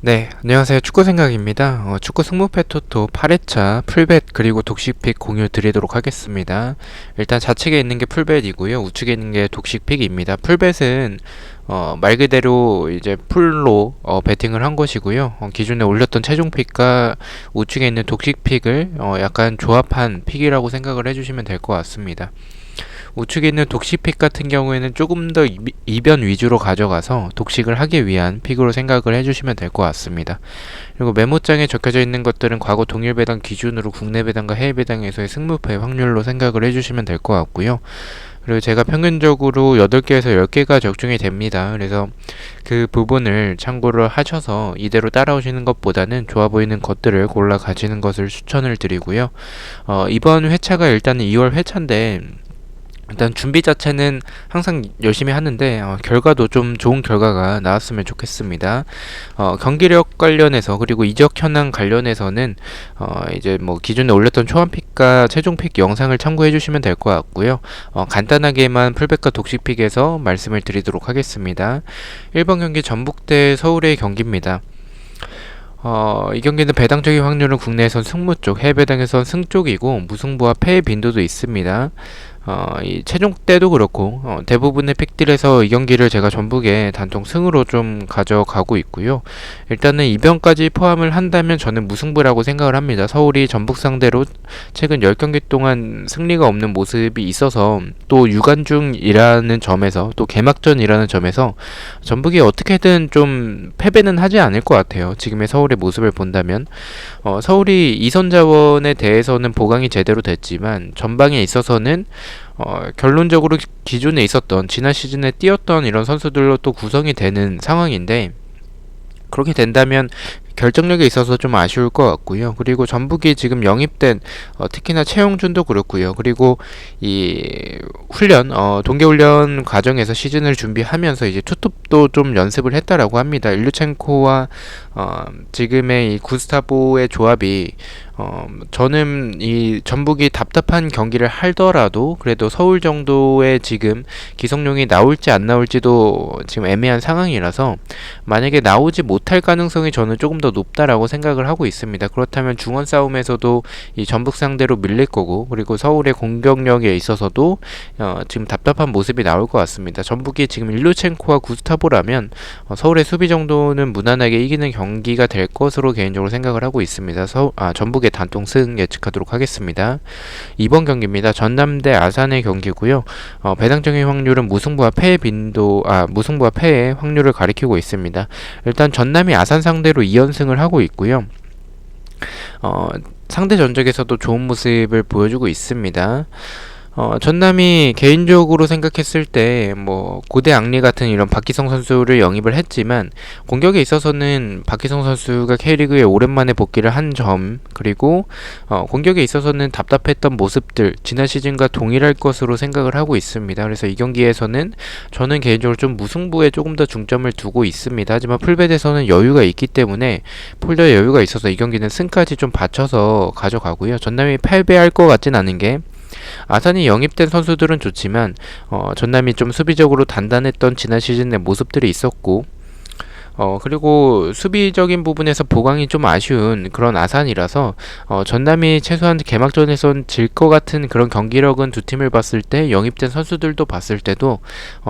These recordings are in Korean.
네, 안녕하세요. 축구생각입니다. 축구 승무패 토토 8회차 풀벳 그리고 독식픽 공유 드리도록 하겠습니다. 일단 좌측에 있는 게 풀벳이고요. 우측에 있는 게 독식픽입니다. 풀벳은 말 그대로 이제 풀로 배팅을 한 것이고요. 기존에 올렸던 최종픽과 우측에 있는 독식픽을 약간 조합한 픽이라고 생각을 해주시면 될 것 같습니다. 우측에 있는 독식픽 같은 경우에는 조금 더 이변 위주로 가져가서 독식을 하기 위한 픽으로 생각을 해주시면 될 것 같습니다. 그리고 메모장에 적혀져 있는 것들은 과거 동일 배당 기준으로 국내 배당과 해외 배당에서의 승무패 확률로 생각을 해주시면 될 것 같고요. 그리고 제가 평균적으로 8개에서 10개가 적중이 됩니다. 그래서 그 부분을 참고를 하셔서 이대로 따라오시는 것보다는 좋아 보이는 것들을 골라 가지는 것을 추천을 드리고요. 이번 회차가 일단은 2월 회차인데 일단 준비 자체는 항상 열심히 하는데 결과도 좀 좋은 결과가 나왔으면 좋겠습니다. 경기력 관련해서 그리고 이적 현황 관련해서는 이제 뭐 기존에 올렸던 초안픽과 최종픽 영상을 참고해 주시면 될 것 같고요. 간단하게만 풀백과 독식픽에서 말씀을 드리도록 하겠습니다. 1번 경기 전북대 서울의 경기입니다. 이 경기는 배당적인 확률은 국내에선 승무 쪽, 해외 배당에선 승 쪽이고 무승부와 패의 빈도도 있습니다. 이 최종 때도 그렇고 대부분의 픽들에서 이 경기를 제가 전북에 단통 승으로 좀 가져가고 있고요. 일단은 이변까지 포함을 한다면 저는 무승부라고 생각을 합니다. 서울이 전북 상대로 최근 10경기 동안 승리가 없는 모습이 있어서 또 유관중이라는 점에서 또 개막전이라는 점에서 전북이 어떻게든 좀 패배는 하지 않을 것 같아요. 지금의 서울의 모습을 본다면 서울이 이선 자원에 대해서는 보강이 제대로 됐지만 전방에 있어서는 결론적으로 기존에 있었던 지난 시즌에 뛰었던 이런 선수들로 또 구성이 되는 상황인데 그렇게 된다면 결정력에 있어서 좀 아쉬울 것 같고요. 그리고 전북이 지금 영입된 특히나 최용준도 그렇고요. 그리고 이 훈련 동계훈련 과정에서 시즌을 준비하면서 이제 투톱도 좀 연습을 했다라고 합니다. 일류첸코와 지금의 이 구스타보의 조합이 저는 이 전북이 답답한 경기를 하더라도 그래도 서울 정도의 지금 기성용이 나올지 안 나올지도 지금 애매한 상황이라서 만약에 나오지 못할 가능성이 저는 조금 더 높다라고 생각을 하고 있습니다. 그렇다면 중원 싸움에서도 이 전북 상대로 밀릴 거고 그리고 서울의 공격력에 있어서도 지금 답답한 모습이 나올 것 같습니다. 전북이 지금 일루첸코와 구스타보라면 서울의 수비 정도는 무난하게 이기는 경기가 될 것으로 개인적으로 생각을 하고 있습니다. 전북의 단통 승 예측하도록 하겠습니다. 2번 경기입니다. 전남대 아산의 경기고요. 배당적인 확률은 무승부와 패의 확률을 가리키고 있습니다. 일단 전남이 아산 상대로 2연승을 하고 있고요. 상대 전적에서도 좋은 모습을 보여주고 있습니다. 전남이 개인적으로 생각했을 때 뭐 고대 앙리 같은 이런 박기성 선수를 영입을 했지만 공격에 있어서는 박기성 선수가 K리그에 오랜만에 복귀를 한 점 그리고 공격에 있어서는 답답했던 모습들 지난 시즌과 동일할 것으로 생각을 하고 있습니다. 그래서 이 경기에서는 저는 개인적으로 좀 무승부에 조금 더 중점을 두고 있습니다. 하지만 풀벳에서는 여유가 있기 때문에 폴더에 여유가 있어서 이 경기는 승까지 좀 받쳐서 가져가고요. 전남이 패배할 것 같진 않은 게 아산이 영입된 선수들은 좋지만 전남이 좀 수비적으로 단단했던 지난 시즌의 모습들이 있었고 그리고 수비적인 부분에서 보강이 좀 아쉬운 그런 아산이라서 전남이 최소한 개막전에선 질 것 같은 그런 경기력은 두 팀을 봤을 때 영입된 선수들도 봤을 때도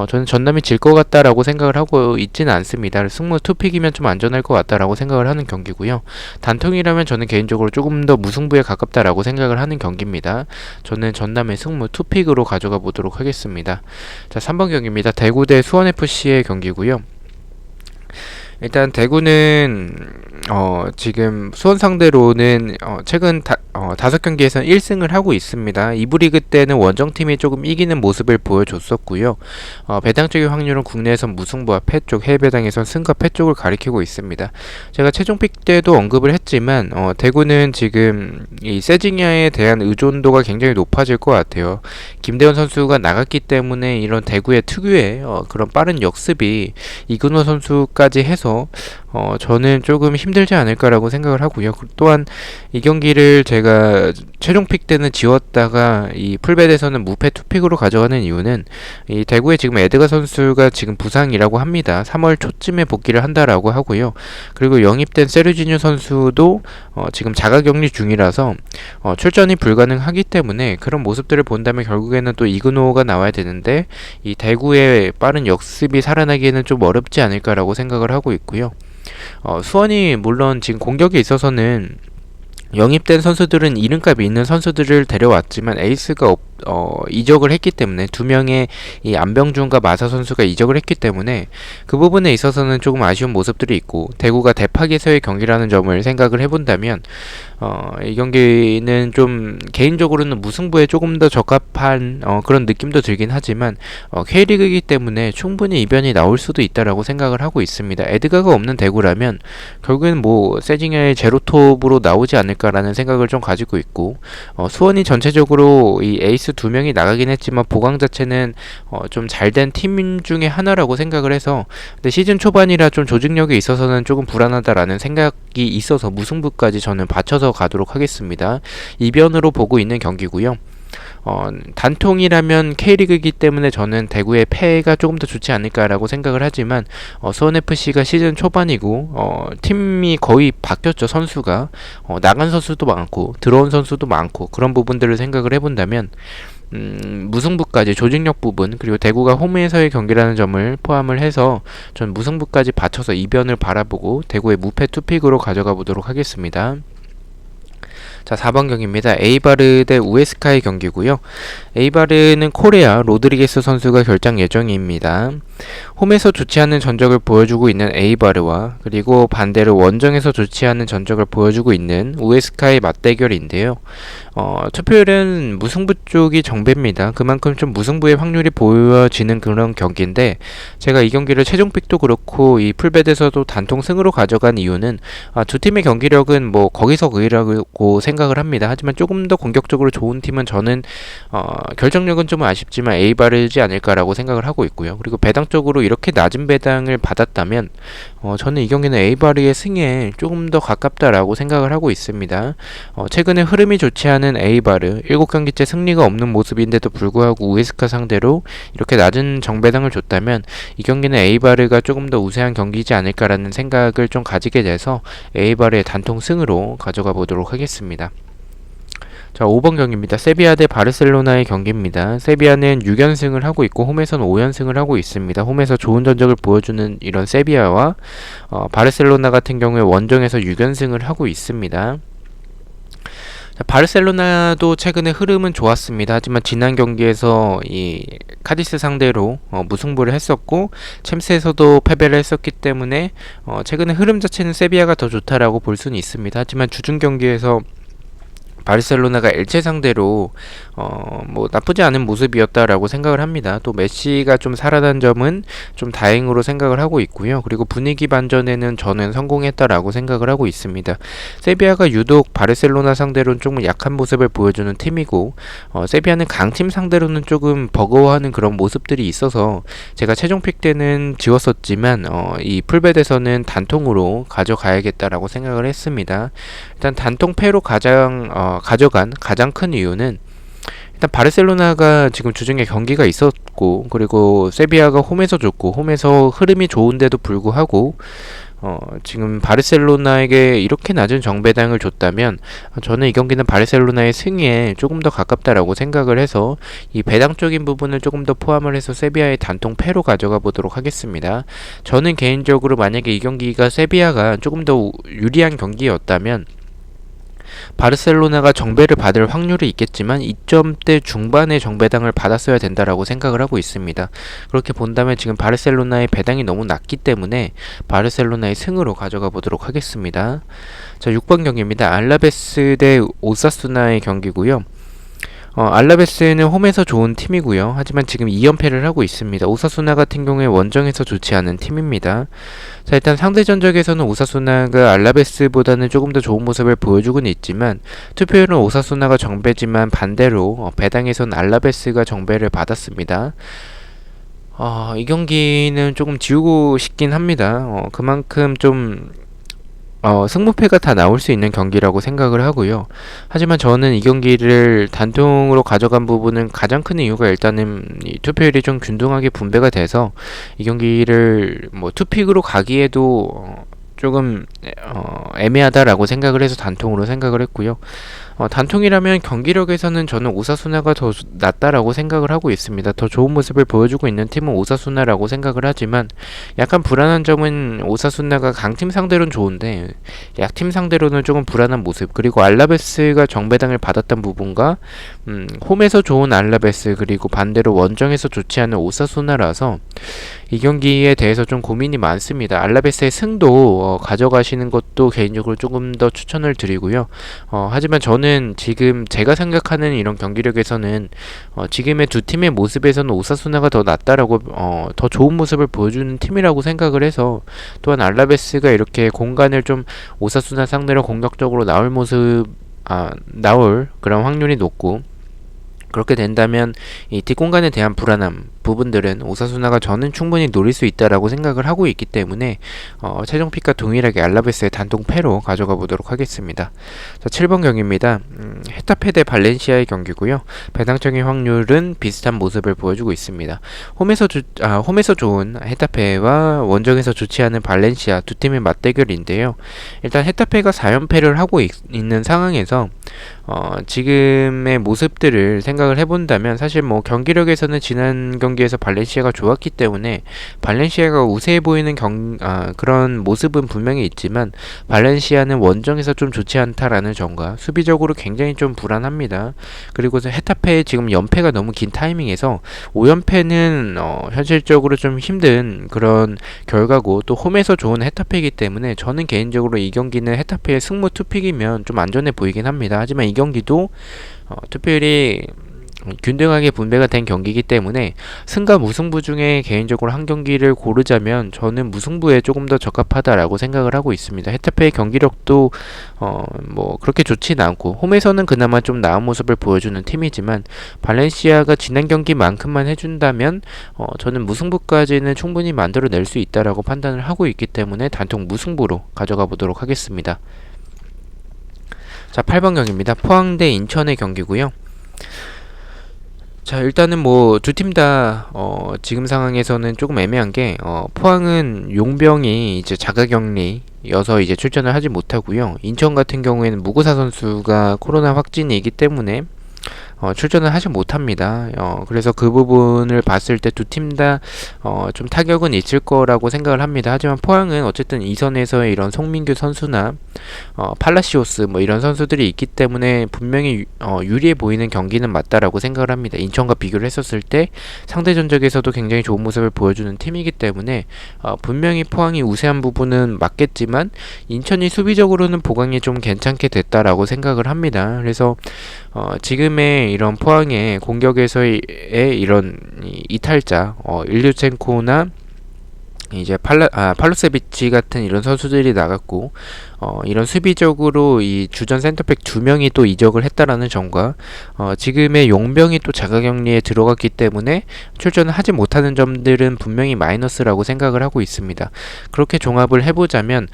저는 전남이 질 것 같다라고 생각을 하고 있지는 않습니다. 승무 투픽이면 좀 안전할 것 같다라고 생각을 하는 경기고요. 단통이라면 저는 개인적으로 조금 더 무승부에 가깝다라고 생각을 하는 경기입니다. 저는 전남의 승무 투픽으로 가져가 보도록 하겠습니다. 자, 3번 경기입니다. 대구 대 수원FC의 경기고요. 일단 대구는 지금 수원 상대로는 최근 5경기에서는 1승을 하고 있습니다. 2부 리그 때는 원정팀이 조금 이기는 모습을 보여줬었고요. 배당적인 확률은 국내에선 무승부와 패 쪽, 해외 배당에선 승과 패 쪽을 가리키고 있습니다. 제가 최종픽 때도 언급을 했지만 대구는 지금 이 세징야에 대한 의존도가 굉장히 높아질 것 같아요. 김대원 선수가 나갔기 때문에 이런 대구의 특유의 그런 빠른 역습이 이근호 선수까지 해서 저는 조금 힘들지 않을까라고 생각을 하고요. 또한 이 경기를 제가 최종 픽 때는 지웠다가 이 풀벳에서는 무패 투픽으로 가져가는 이유는 이 대구에 지금 에드가 선수가 지금 부상이라고 합니다. 3월 초쯤에 복귀를 한다라고 하고요. 그리고 영입된 세르지뉴 선수도 지금 자가격리 중이라서 출전이 불가능하기 때문에 그런 모습들을 본다면 결국에는 또 이그노가 나와야 되는데 이 대구의 빠른 역습이 살아나기에는 좀 어렵지 않을까라고 생각을 하고 있고요. 수원이 물론 지금 공격에 있어서는 영입된 선수들은 이름값이 있는 선수들을 데려왔지만 에이스가 이적을 했기 때문에 두 명의 이 안병준과 마사 선수가 이적을 했기 때문에 그 부분에 있어서는 조금 아쉬운 모습들이 있고 대구가 대파기에서의 경기라는 점을 생각을 해본다면 이 경기는 좀 개인적으로는 무승부에 조금 더 적합한 그런 느낌도 들긴 하지만 K리그이기 때문에 충분히 이변이 나올 수도 있다라고 생각을 하고 있습니다. 에드가가 없는 대구라면 결국에는 뭐 세징야의 제로톱으로 나오지 않을까라는 생각을 좀 가지고 있고 수원이 전체적으로 이 에이스 두 명이 나가긴 했지만 보강 자체는 좀 잘된 팀 중에 하나라고 생각을 해서 근데 시즌 초반이라 좀 조직력에 있어서는 조금 불안하다라는 생각이 있어서 무승부까지 저는 받쳐서 가도록 하겠습니다. 이변으로 보고 있는 경기고요. 단통이라면 K리그이기 때문에 저는 대구의 패가 조금 더 좋지 않을까라고 생각을 하지만 수원FC가 시즌 초반이고 팀이 거의 바뀌었죠. 선수가 나간 선수도 많고 들어온 선수도 많고 그런 부분들을 생각을 해본다면 무승부까지 조직력 부분 그리고 대구가 홈에서의 경기라는 점을 포함을 해서 전 무승부까지 받쳐서 이변을 바라보고 대구의 무패 투픽으로 가져가 보도록 하겠습니다. 자, 4번 경기입니다. 에이바르 대 우에스카의 경기고요. 에이바르는 코레아 로드리게스 선수가 결장 예정입니다. 홈에서 좋지 않은 전적을 보여주고 있는 에이바르와 그리고 반대로 원정에서 좋지 않은 전적을 보여주고 있는 우에스카의 맞대결인데요. 투표율은 무승부 쪽이 정배입니다. 그만큼 좀 무승부의 확률이 보여지는 그런 경기인데 제가 이 경기를 최종픽도 그렇고 이 풀벳에서도 단통 승으로 가져간 이유는 두 팀의 경기력은 뭐 거기서 그이라고 생각을 합니다. 하지만 조금 더 공격적으로 좋은 팀은 저는 결정력은 좀 아쉽지만 에이바르지 않을까라고 생각을 하고 있고요. 그리고 배당 쪽으로 이렇게 낮은 배당을 받았다면 저는 이 경기는 에이바르의 승에 조금 더 가깝다라고 생각을 하고 있습니다. 최근에 흐름이 좋지 않은 에이바르 7경기째 승리가 없는 모습인데도 불구하고 우에스카 상대로 이렇게 낮은 정배당을 줬다면 이 경기는 에이바르가 조금 더 우세한 경기이지 않을까라는 생각을 좀 가지게 돼서 에이바르의 단통 승으로 가져가 보도록 하겠습니다. 자, 5번 경기입니다. 세비야 대 바르셀로나의 경기입니다. 세비야는 6연승을 하고 있고 홈에서는 5연승을 하고 있습니다. 홈에서 좋은 전적을 보여주는 이런 세비야와 바르셀로나 같은 경우에 원정에서 6연승을 하고 있습니다. 자, 바르셀로나도 최근에 흐름은 좋았습니다. 하지만 지난 경기에서 이 카디스 상대로 무승부를 했었고 챔스에서도 패배를 했었기 때문에 최근에 흐름 자체는 세비야가 더 좋다라고 볼 수는 있습니다. 하지만 주중 경기에서 바르셀로나가 엘체 상대로 뭐 나쁘지 않은 모습이었다라고 생각을 합니다. 또 메시가 좀 살아난 점은 좀 다행으로 생각을 하고 있고요. 그리고 분위기 반전에는 저는 성공했다라고 생각을 하고 있습니다. 세비야가 유독 바르셀로나 상대로는 조금 약한 모습을 보여주는 팀이고 세비야는 강팀 상대로는 조금 버거워하는 그런 모습들이 있어서 제가 최종 픽 때는 지웠었지만 이 풀벳에서는 단통으로 가져가야겠다라고 생각을 했습니다. 일단 단통 패로 가져간 가장 큰 이유는 일단 바르셀로나가 지금 주중에 경기가 있었고 그리고 세비야가 홈에서 좋고 홈에서 흐름이 좋은데도 불구하고 지금 바르셀로나에게 이렇게 낮은 정배당을 줬다면 저는 이 경기는 바르셀로나의 승리에 조금 더 가깝다라고 생각을 해서 이 배당적인 부분을 조금 더 포함을 해서 세비야의 단통 패로 가져가 보도록 하겠습니다. 저는 개인적으로 만약에 이 경기가 세비야가 조금 더 유리한 경기였다면 바르셀로나가 정배를 받을 확률이 있겠지만 2점대 중반의 정배당을 받았어야 된다라고 생각을 하고 있습니다. 그렇게 본다면 지금 바르셀로나의 배당이 너무 낮기 때문에 바르셀로나의 승으로 가져가 보도록 하겠습니다. 자, 6번 경기입니다. 알라베스 대 오사수나의 경기고요. 알라베스는 홈에서 좋은 팀이고요. 하지만 지금 2연패를 하고 있습니다. 오사수나 같은 경우에 원정에서 좋지 않은 팀입니다. 자, 일단 상대 전적에서는 오사수나가 알라베스보다는 조금 더 좋은 모습을 보여주고는 있지만 투표율은 오사수나가 정배지만 반대로 배당에서는 알라베스가 정배를 받았습니다. 이 경기는 조금 지우고 싶긴 합니다. 그만큼 좀 승무패가 다 나올 수 있는 경기라고 생각을 하고요. 하지만 저는 이 경기를 단통으로 가져간 부분은 가장 큰 이유가 일단은 이 투표율이 좀 균등하게 분배가 돼서 이 경기를 뭐 투픽으로 가기에도 조금 애매하다라고 생각을 해서 단통으로 생각을 했고요. 단통이라면 경기력에서는 저는 오사수나가 더 낫다라고 생각을 하고 있습니다. 더 좋은 모습을 보여주고 있는 팀은 오사수나라고 생각을 하지만 약간 불안한 점은 오사수나가 강팀 상대로는 좋은데 약팀 상대로는 조금 불안한 모습, 그리고 알라베스가 정배당을 받았던 부분과 홈에서 좋은 알라베스 그리고 반대로 원정에서 좋지 않은 오사수나라서 이 경기에 대해서 좀 고민이 많습니다. 알라베스의 승도 가져가시는 것도 개인적으로 조금 더 추천을 드리고요. 하지만 저는 지금 제가 생각하는 이런 경기력에서는 지금의 두 팀의 모습에서는 오사수나가 더 낫다라고 더 좋은 모습을 보여주는 팀이라고 생각을 해서, 또한 알라베스가 이렇게 공간을 좀 오사수나 상대로 공격적으로 나올 그런 확률이 높고, 그렇게 된다면 이 뒷공간에 대한 불안함 부분들은 오사수나가 저는 충분히 노릴 수 있다라고 생각을 하고 있기 때문에 최종 픽과 동일하게 알라베스의 단통 패로 가져가 보도록 하겠습니다. 자, 7번 경기입니다. 헤타페 대 발렌시아의 경기고요. 배당적인 확률은 비슷한 모습을 보여주고 있습니다. 홈에서 좋은 헤타페와 원정에서 좋지 않은 발렌시아 두 팀의 맞대결인데요. 일단 헤타페가 4연패를 하고 있는 상황에서 지금의 모습들을 생각을 해본다면 사실 뭐 경기력에서는 지난 경기에서 발렌시아가 좋았기 때문에 발렌시아가 우세해 보이는 그런 모습은 분명히 있지만 발렌시아는 원정에서 좀 좋지 않다라는 점과 수비적으로 굉장히 좀 불안합니다. 그리고 헤타페 지금 연패가 너무 긴 타이밍에서 5연패는 현실적으로 좀 힘든 그런 결과고, 또 홈에서 좋은 헤타페이기 때문에 저는 개인적으로 이 경기는 헤타페의 승무 투픽이면 좀 안전해 보이긴 합니다. 하지만 이 경기도 투표율이 균등하게 분배가 된 경기이기 때문에 승과 무승부 중에 개인적으로 한 경기를 고르자면 저는 무승부에 조금 더 적합하다라고 생각을 하고 있습니다. 헤타페의 경기력도 뭐 그렇게 좋지는 않고 홈에서는 그나마 좀 나은 모습을 보여주는 팀이지만 발렌시아가 지난 경기만큼만 해준다면 저는 무승부까지는 충분히 만들어낼 수 있다라고 판단을 하고 있기 때문에 단통 무승부로 가져가 보도록 하겠습니다. 자, 8번 경기입니다. 포항 대 인천의 경기고요. 자, 일단은 뭐 두 팀 다 지금 상황에서는 조금 애매한 게 포항은 용병이 이제 자가격리여서 이제 출전을 하지 못하고요. 인천 같은 경우에는 무구사 선수가 코로나 확진이기 때문에 출전을 하지 못합니다. 그래서 그 부분을 봤을 때 두 팀 다 좀 타격은 있을 거라고 생각을 합니다. 하지만 포항은 어쨌든 2선에서의 이런 송민규 선수나 팔라시오스 뭐 이런 선수들이 있기 때문에 분명히 유리해 보이는 경기는 맞다라고 생각을 합니다. 인천과 비교를 했었을 때 상대 전적에서도 굉장히 좋은 모습을 보여주는 팀이기 때문에 분명히 포항이 우세한 부분은 맞겠지만 인천이 수비적으로는 보강이 좀 괜찮게 됐다라고 생각을 합니다. 그래서 지금의 이런 포항의 공격에서의 이런 이탈자 일류첸코나 이제 팔로세비치 같은 이런 선수들이 나갔고 이런 수비적으로 이 주전 센터백 2명이 또 이적을 했다라는 점과 지금의 용병이 또 자가격리에 들어갔기 때문에 출전을 하지 못하는 점들은 분명히 마이너스라고 생각을 하고 있습니다. 그렇게 종합을 해보자면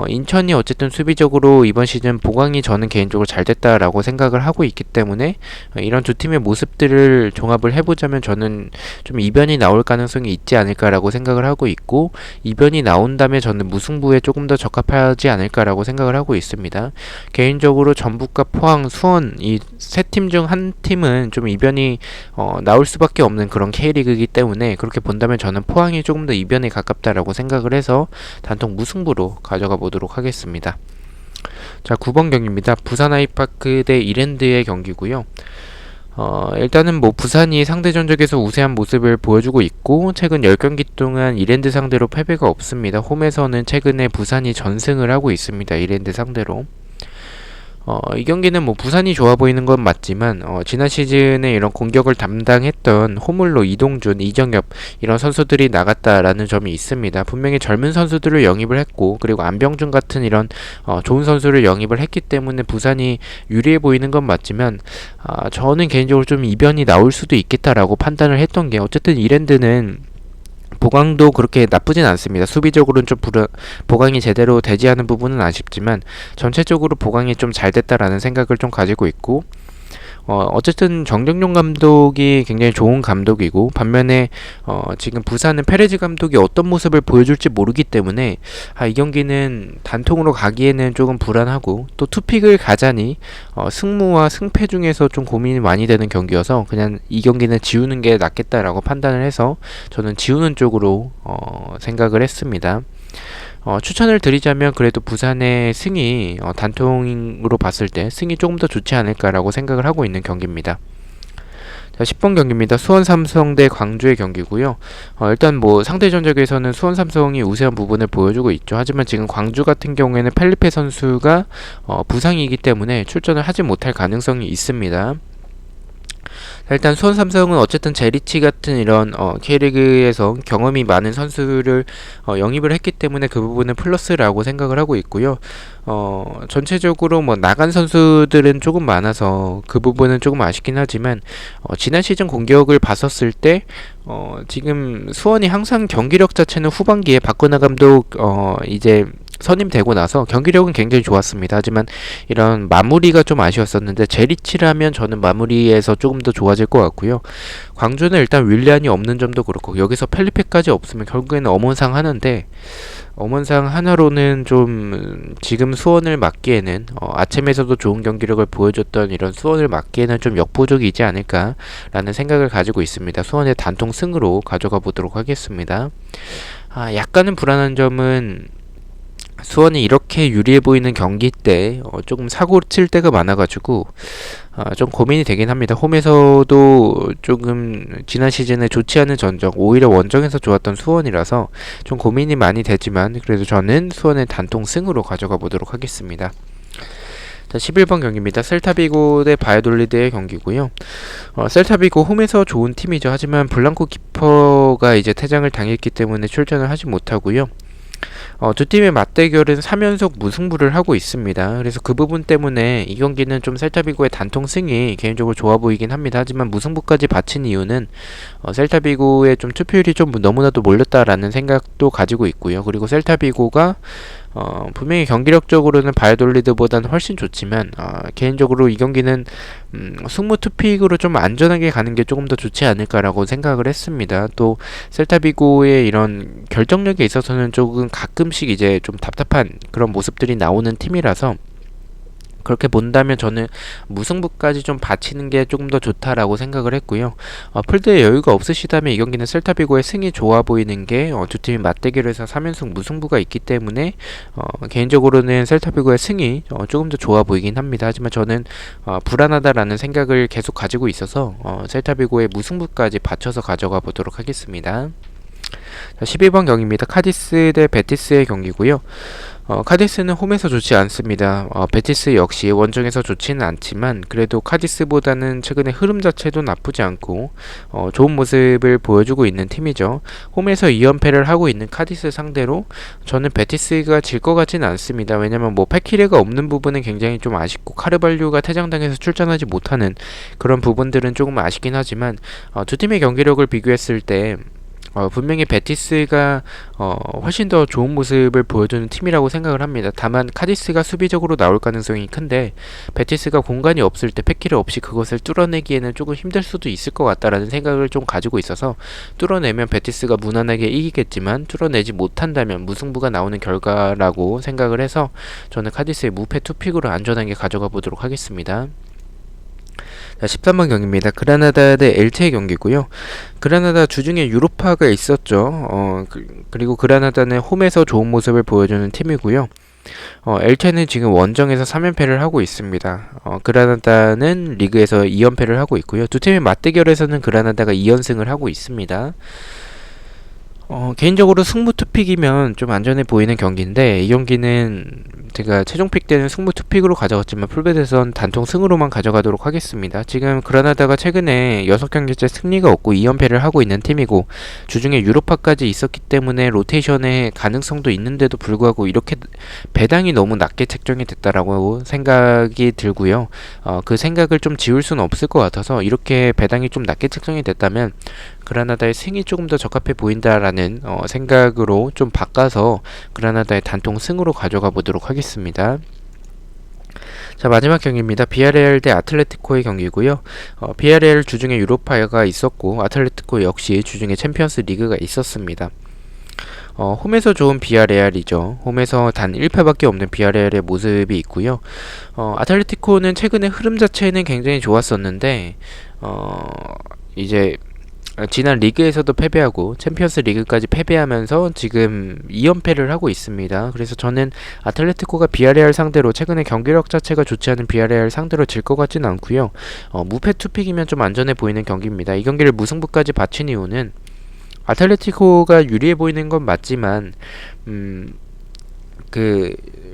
인천이 어쨌든 수비적으로 이번 시즌 보강이 저는 개인적으로 잘 됐다라고 생각을 하고 있기 때문에 이런 두 팀의 모습들을 종합을 해보자면 저는 좀 이변이 나올 가능성이 있지 않을까라고 생각을 하고 있고, 이변이 나온다면 저는 무승부에 조금 더 적합하지 않을까라고 생각을 하고 있습니다. 개인적으로 전북과 포항, 수원 이 세 팀 중 한 팀은 좀 이변이 나올 수밖에 없는 그런 K리그이기 때문에 그렇게 본다면 저는 포항이 조금 더 이변에 가깝다라고 생각을 해서 단통 무승부로 가져가 보도록 하겠습니다. 자, 9번 경기입니다. 부산 아이파크 대 이랜드의 경기고요. 일단은 뭐 부산이 상대 전적에서 우세한 모습을 보여주고 있고 최근 10경기 동안 이랜드 상대로 패배가 없습니다. 홈에서는 최근에 부산이 전승을 하고 있습니다. 이랜드 상대로. 이 경기는 뭐 부산이 좋아 보이는 건 맞지만 지난 시즌에 이런 공격을 담당했던 호물로 이동준, 이정엽 이런 선수들이 나갔다라는 점이 있습니다. 분명히 젊은 선수들을 영입을 했고 그리고 안병준 같은 이런 좋은 선수를 영입을 했기 때문에 부산이 유리해 보이는 건 맞지만 저는 개인적으로 좀 이변이 나올 수도 있겠다라고 판단을 했던 게, 어쨌든 이랜드는 보강도 그렇게 나쁘진 않습니다. 수비적으로는 좀 보강이 제대로 되지 않은 부분은 아쉽지만 전체적으로 보강이 좀 잘 됐다라는 생각을 좀 가지고 있고, 어쨌든 정정용 감독이 굉장히 좋은 감독이고, 반면에 지금 부산은 페레즈 감독이 어떤 모습을 보여줄지 모르기 때문에 이 경기는 단통으로 가기에는 조금 불안하고, 또 투픽을 가자니 승무와 승패 중에서 좀 고민이 많이 되는 경기여서 그냥 이 경기는 지우는 게 낫겠다라고 판단을 해서 저는 지우는 쪽으로 생각을 했습니다. 추천을 드리자면 그래도 부산의 승이 단통으로 봤을 때 승이 조금 더 좋지 않을까라고 생각을 하고 있는 경기입니다. 자, 10번 경기입니다. 수원 삼성 대 광주의 경기고요. 일단 뭐 상대 전적에서는 수원 삼성이 우세한 부분을 보여주고 있죠. 하지만 지금 광주 같은 경우에는 펠리페 선수가 부상이기 때문에 출전을 하지 못할 가능성이 있습니다. 일단 수원 삼성은 어쨌든 제리치 같은 이런 K리그에서 경험이 많은 선수를 영입을 했기 때문에 그 부분은 플러스라고 생각을 하고 있고요. 전체적으로 뭐 나간 선수들은 조금 많아서 그 부분은 조금 아쉽긴 하지만 지난 시즌 공격을 봤었을 때 지금 수원이 항상 경기력 자체는 후반기에 박건하 감독 이제 선임되고 나서 경기력은 굉장히 좋았습니다. 하지만 이런 마무리가 좀 아쉬웠었는데 제리치라면 저는 마무리에서 조금 더 좋아질 것 같고요. 광주는 일단 윌리안이 없는 점도 그렇고 여기서 펠리페까지 없으면 결국에는 엄원상 하는데, 엄원상 하나로는 좀 지금 수원을 막기에는 아침에서도 좋은 경기력을 보여줬던 이런 수원을 막기에는 좀 역부족이지 않을까라는 생각을 가지고 있습니다. 수원의 단통 승으로 가져가 보도록 하겠습니다. 약간은 불안한 점은 수원이 이렇게 유리해 보이는 경기 때 조금 사고 칠 때가 많아가지고 좀 고민이 되긴 합니다. 홈에서도 조금 지난 시즌에 좋지 않은 전적, 오히려 원정에서 좋았던 수원이라서 좀 고민이 많이 되지만 그래도 저는 수원의 단통 승으로 가져가 보도록 하겠습니다. 자, 11번 경기입니다. 셀타비고 대 바이올리드의 경기고요. 셀타비고 홈에서 좋은 팀이죠. 하지만 블랑코 키퍼가 이제 퇴장을 당했기 때문에 출전을 하지 못하고요. 두 팀의 맞대결은 3연속 무승부를 하고 있습니다. 그래서 그 부분 때문에 이 경기는 좀 셀타비고의 단통 승이 개인적으로 좋아 보이긴 합니다. 하지만 무승부까지 바친 이유는 셀타비고의 좀 투표율이 좀 너무나도 몰렸다라는 생각도 가지고 있고요. 그리고 셀타비고가 분명히 경기력적으로는 바이올리드보다는 훨씬 좋지만 개인적으로 이 경기는 승무 투픽으로 좀 안전하게 가는 게 조금 더 좋지 않을까라고 생각을 했습니다. 또 셀타비고의 이런 결정력에 있어서는 조금 가끔씩 이제 좀 답답한 그런 모습들이 나오는 팀이라서 그렇게 본다면 저는 무승부까지 좀 바치는 게 조금 더 좋다라고 생각을 했고요. 풀드에 여유가 없으시다면 이 경기는 셀타비고의 승이 좋아 보이는 게 두 팀이 맞대결에서 3연승 무승부가 있기 때문에 개인적으로는 셀타비고의 승이 조금 더 좋아 보이긴 합니다. 하지만 저는 불안하다라는 생각을 계속 가지고 있어서 셀타비고의 무승부까지 받쳐서 가져가 보도록 하겠습니다. 자, 12번 경기입니다. 카디스 대 베티스의 경기고요. 카디스는 홈에서 좋지 않습니다. 베티스 역시 원정에서 좋지는 않지만 그래도 카디스보다는 최근에 흐름 자체도 나쁘지 않고 좋은 모습을 보여주고 있는 팀이죠. 홈에서 2연패를 하고 있는 카디스 상대로 저는 베티스가 질 것 같지는 않습니다. 왜냐면 뭐 페키레가 없는 부분은 굉장히 좀 아쉽고 카르발류가 퇴장당해서 출전하지 못하는 그런 부분들은 조금 아쉽긴 하지만 두 팀의 경기력을 비교했을 때 분명히 베티스가 훨씬 더 좋은 모습을 보여주는 팀이라고 생각을 합니다. 다만 카디스가 수비적으로 나올 가능성이 큰데 베티스가 공간이 없을 때 패키를 없이 그것을 뚫어내기에는 조금 힘들 수도 있을 것 같다라는 생각을 좀 가지고 있어서 뚫어내면 베티스가 무난하게 이기겠지만 뚫어내지 못한다면 무승부가 나오는 결과라고 생각을 해서 저는 카디스의 무패 투픽으로 안전하게 가져가 보도록 하겠습니다. 자, 13번 경기입니다. 그라나다 대 엘체의 경기고요. 그라나다 주중에 유로파가 있었죠. 그리고 그라나다는 홈에서 좋은 모습을 보여주는 팀이고요. 엘체는 지금 원정에서 3연패를 하고 있습니다. 그라나다는 리그에서 2연패를 하고 있고요. 두 팀의 맞대결에서는 그라나다가 2연승을 하고 있습니다. 개인적으로 승부 투픽이면 좀 안전해 보이는 경기인데 이 경기는 제가 최종 픽 때는 승부 투픽으로 가져갔지만 풀베드선 단통 승으로만 가져가도록 하겠습니다. 지금 그라나다가 최근에 6경기째 승리가 없고 2연패를 하고 있는 팀이고 주중에 유로파까지 있었기 때문에 로테이션의 가능성도 있는데도 불구하고 이렇게 배당이 너무 낮게 책정이 됐다라고 생각이 들고요. 그 생각을 좀 지울 수는 없을 것 같아서 이렇게 배당이 좀 낮게 책정이 됐다면 그라나다의 승이 조금 더 적합해 보인다라는 생각으로 좀 바꿔서 그라나다의 단통 승으로 가져가 보도록 하겠습니다. 자, 마지막 경기입니다. 비아레알 대 아틀레티코의 경기고요. 비아레알 주중에 유로파가 있었고 아틀레티코 역시 주중에 챔피언스 리그가 있었습니다. 홈에서 좋은 비아레알이죠. 홈에서 단 1패밖에 없는 비아레알의 모습이 있고요. 아틀레티코는 최근에 흐름 자체는 굉장히 좋았었는데 이제 지난 리그에서도 패배하고 챔피언스 리그까지 패배하면서 지금 2연패를 하고 있습니다. 그래서 저는 아틀레티코가 비아레알 상대로 최근에 경기력 자체가 좋지 않은 비아레알 상대로 질 것 같지는 않고요. 무패 투픽이면 좀 안전해 보이는 경기입니다. 이 경기를 무승부까지 바친 이유는 아틀레티코가 유리해 보이는 건 맞지만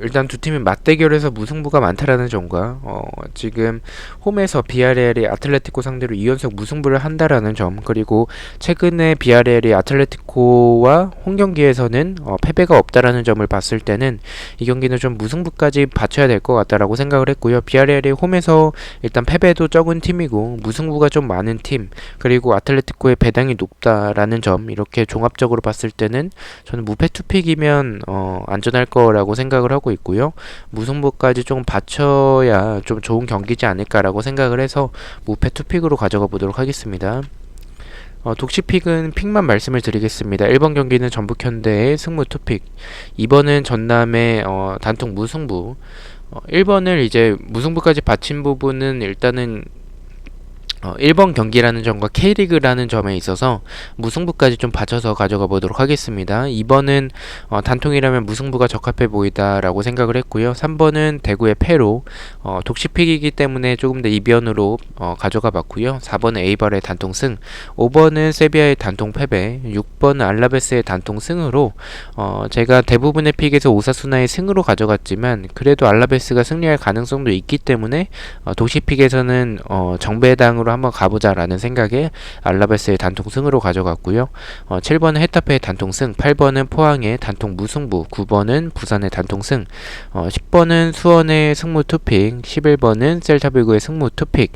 일단 두 팀이 맞대결에서 무승부가 많다라는 점과 지금 홈에서 비아레알이 아틀레티코 상대로 2연속 무승부를 한다라는 점, 그리고 최근에 비아레알이 아틀레티코와 홈 경기에서는 패배가 없다라는 점을 봤을 때는 이 경기는 좀 무승부까지 받쳐야 될 것 같다라고 생각을 했고요. 비아레알이 홈에서 일단 패배도 적은 팀이고 무승부가 좀 많은 팀, 그리고 아틀레티코의 배당이 높다라는 점, 이렇게 종합적으로 봤을 때는 저는 무패 투픽이면 안전할 거라고 생각을 하고 있고요. 무승부까지 조금 받쳐야 좀 좋은 경기지 않을까라고 생각을 해서 무패 투픽으로 가져가 보도록 하겠습니다. 독시픽은 픽만 말씀을 드리겠습니다. 1번 경기는 전북현대의 승무 투픽, 2번은 전남의 단통 무승부. 1번을 이제 무승부까지 받친 부분은 일단은 1번 경기라는 점과 K리그라는 점에 있어서 무승부까지 좀 받쳐서 가져가 보도록 하겠습니다. 2번은 단통이라면 무승부가 적합해 보이다라고 생각을 했고요. 3번은 대구의 패로 독시픽이기 때문에 조금 더 이변으로 가져가 봤고요. 4번은 에이발의 단통 승, 5번은 세비야의 단통 패배, 6번은 알라베스의 단통 승으로 제가 대부분의 픽에서 오사수나의 승으로 가져갔지만 그래도 알라베스가 승리할 가능성도 있기 때문에 독시픽에서는 정배당으로 한번 가보자라는 생각에 알라베스의 단통승으로 가져갔고요. 7번은 헤타페의 단통승, 8번은 포항의 단통 무승부, 9번은 부산의 단통승, 10번은 수원의 승무 투픽, 11번은 셀타비고의 승무 투픽,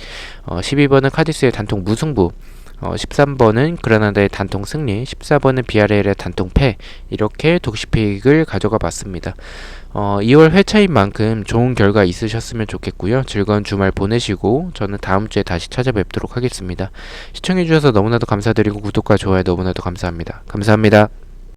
12번은 카디스의 단통 무승부, 13번은 그라나다의 단통 승리, 14번은 비아레알의 단통 패, 이렇게 독시픽을 가져가 봤습니다. 2월 회차인 만큼 좋은 결과 있으셨으면 좋겠고요. 즐거운 주말 보내시고 저는 다음 주에 다시 찾아뵙도록 하겠습니다. 시청해주셔서 너무나도 감사드리고 구독과 좋아요 너무나도 감사합니다. 감사합니다.